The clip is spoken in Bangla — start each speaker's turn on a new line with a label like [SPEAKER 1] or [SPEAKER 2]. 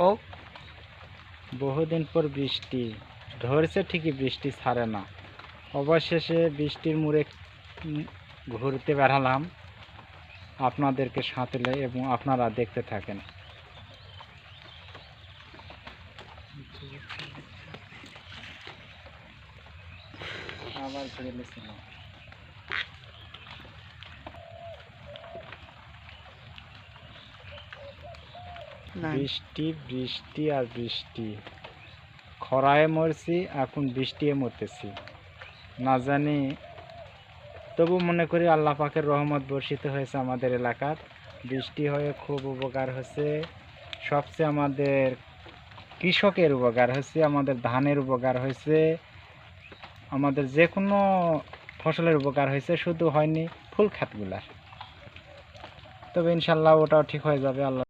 [SPEAKER 1] ও
[SPEAKER 2] বহুদিন পর বৃষ্টি ধরছে ঠিকই, বৃষ্টি ছাড়ে না। অবশেষে বৃষ্টির মুড়ে ঘুরতে বেড়ালাম আপনাদেরকে সাথে লয়ে, এবং আপনারা দেখতে থাকেন। আবার ঘুরে লেছিলাম। বৃষ্টি বৃষ্টি আর বৃষ্টি, খরায় মরছি, এখন বৃষ্টিতে মরতেছি না জানি। তবু মনে করি আল্লাহ পাকের রহমত বর্ষিত হয়েছে আমাদের এলাকার। বৃষ্টি হয়ে খুব উপকার হচ্ছে। সবচেয়ে আমাদের কৃষকের উপকার হয়েছে, আমাদের ধানের উপকার হয়েছে, আমাদের যে কোনো ফসলের উপকার হয়েছে, শুধু হয়নি ফুল খাতগুলার। তবে ইনশাল্লাহ ওটাও ঠিক হয়ে যাবে আল্লাহ।